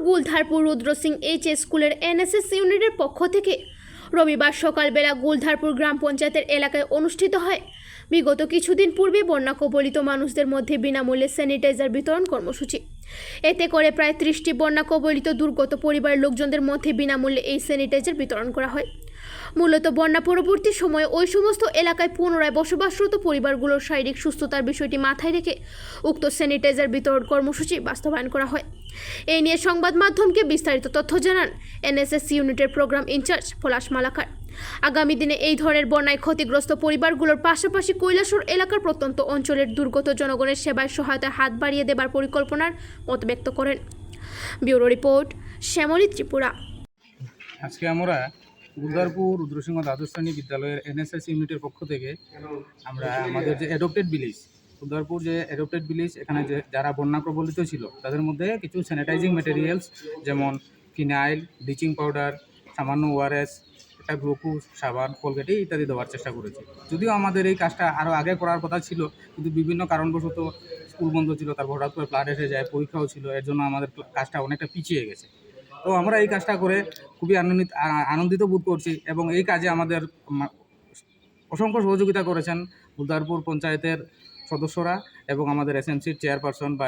গুলধারপুর রুদ্র Singh HS স্কুলের NSS ইউনিটের পক্ষ থেকে রবিবার সকালবেলা গুলধারপুর গ্রাম পঞ্চায়েতের এলাকায় অনুষ্ঠিত হয় বিগত কিছুদিন পূর্বে বন্যা কবলিত মানুষদের মধ্যে বিনামূল্যে স্যানিটাইজার বিতরণ কর্মসূচি। এতে করে প্রায় 30টি বন্যা কবলিত দুর্গত পরিবারের লোকজনদের মধ্যে বিনামূল্যে এই স্যানিটাইজার বিতরণ করা হয়। মূলত বন্যা পরবর্তী সময়ে ওই সমস্ত এলাকায় পুনরায় বসবাসরত পরিবারগুলোর শারীরিক সুস্থতার বিষয়টি মাথায় রেখে উক্ত স্যানিটাইজার বিতরণ কর্মসূচি বাস্তবায়ন করা হয়। এই নিয়ে সংবাদ মাধ্যমকে বিস্তারিত তথ্য জানান এনএসএস ইউনিটের প্রোগ্রাম ইনচার্জ পলাশ মালাকার। আগামী দিনে এই ধরনের বন্যায় ক্ষতিগ্রস্ত পরিবারগুলোর পাশাপাশি কৈলাসহর এলাকার প্রত্যন্ত অঞ্চলের দুর্গত জনগণের সেবায় সহায়তার হাত বাড়িয়ে দেবার পরিকল্পনার মত ব্যক্ত করেন। Bureau report, Shyamali Tripura. আজকে আমরা গুলধারপুর রুদ্রসিংহ দ্বাদশ শ্রেণী বিদ্যালয়ের এনএসএস ইউনিটের পক্ষ থেকে আমরা আমাদের যে অ্যাডপ্টেড ভিলেজ গুলধারপুর যে অ্যাডপ্টেড ভিলেজ এখানে যে যারা বন্যা প্রবলিত ছিল তাদের মধ্যে কিছু স্যানিটাইজিং ম্যাটেরিয়ালস যেমন ফিনাইল, ব্লিচিং পাউডার, সামান্য ওআরএস, একটা গ্লুকোজ, সাবান, কোলগেটি ইত্যাদি দেওয়ার চেষ্টা করেছি। যদিও আমাদের এই কাজটা আরও আগে করার কথা ছিল, কিন্তু বিভিন্ন কারণবশত স্কুল বন্ধ ছিল, তারপর হঠাৎ করে ফ্লাড এসে যায়, পরীক্ষাও ছিল, এর জন্য আমাদের কাজটা অনেকটা পিছিয়ে গেছে। তো আমরা এই কাজটা করে খুবই আনন্দিত বোধ করছি এবং এই কাজে আমাদের অসংখ্য সহযোগিতা করেছেন গুলধারপুর পঞ্চায়েতের সদস্যরা এবং আমাদের এসএমসির চেয়ারপারসন বা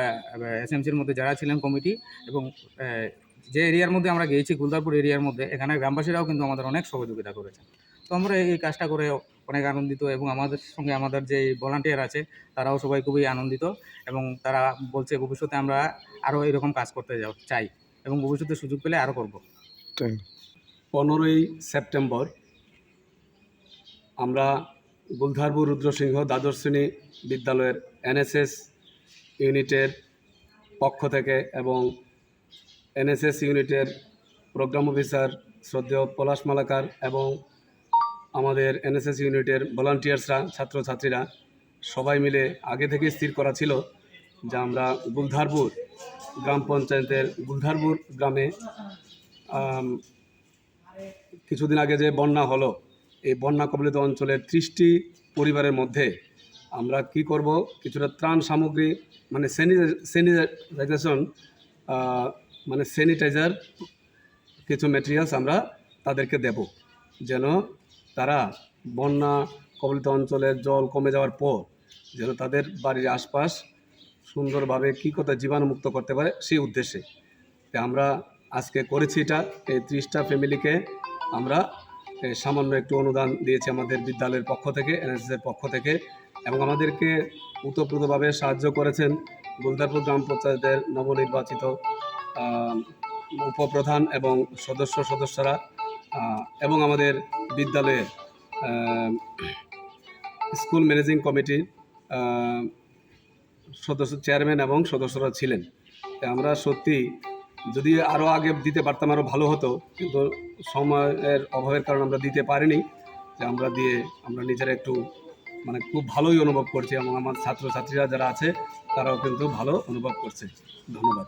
এসএমসির মধ্যে যারা ছিলেন কমিটি, এবং যে এরিয়ার মধ্যে আমরা গিয়েছি গুলধারপুর এরিয়ার মধ্যে, এখানে গ্রামবাসীরাও কিন্তু আমাদের অনেক সহযোগিতা করেছেন। তো আমরা এই কাজটা করে অনেক আনন্দিত এবং আমাদের সঙ্গে আমাদের যে ভলান্টিয়ার আছে তারাও সবাই খুবই আনন্দিত এবং তারা বলছে ভবিষ্যতে আমরা আরও এরকম কাজ করতে চাই এবং ভবিষ্যতে সুযোগ পেলে আরও করব। 15ই সেপ্টেম্বর আমরা গুলধারপুর রুদ্রসিংহ দ্বাদশ শ্রেণী বিদ্যালয়ের এনএসএস ইউনিটের পক্ষ থেকে এবং এনএসএস ইউনিটের প্রোগ্রাম অফিসার শ্রদ্ধেয় পলাশ মালাকার এবং আমাদের এনএসএস ইউনিটের ভলান্টিয়ার্সরা, ছাত্রছাত্রীরা সবাই মিলে আগে থেকে স্থির করা ছিল যে আমরা গুলধারপুর গ্রাম পঞ্চায়েতের গুলধারপুর গ্রামে কিছুদিন আগে যে বন্যা হলো, এই বন্যা কবলিত অঞ্চলের 30টি পরিবারের মধ্যে আমরা কি করব, কিছুটা ত্রাণ সামগ্রী মানে স্যানিটাইজেশন মানে স্যানিটাইজার কিছু ম্যাটেরিয়ালস আমরা তাদেরকে দেব, যেন তারা বন্যা কবলিত অঞ্চলের জল কমে যাওয়ার পর যেন তাদের বাড়ির আশপাশ সুন্দরভাবে কী কথা জীবাণুমুক্ত করতে পারে সেই উদ্দেশ্যে আমরা আজকে করেছি এটা। এই 30টা ফ্যামিলিকে আমরা সামান্য একটু অনুদান দিয়েছি আমাদের বিদ্যালয়ের পক্ষ থেকে, এনএসএসের পক্ষ থেকে, এবং আমাদেরকে ওতপ্রোতভাবে সাহায্য করেছেন গুলধারপুর গ্রাম পঞ্চায়েতের নবনির্বাচিত উপপ্রধান এবং সদস্যরা এবং আমাদের বিদ্যালয়ের স্কুল ম্যানেজিং কমিটির সদস্য, চেয়ারম্যান এবং সদস্যরা ছিলেন। আমরা সত্যি যদি আরও আগে দিতে পারতাম আরও ভালো হতো, কিন্তু সময়ের অভাবের কারণে আমরা দিতে পারিনি। যে আমরা দিয়ে আমরা নিজেরা একটু মানে খুব ভালোই অনুভব করছি এবং আমার ছাত্রছাত্রীরা যারা আছে তারাও কিন্তু ভালো অনুভব করছে। ধন্যবাদ।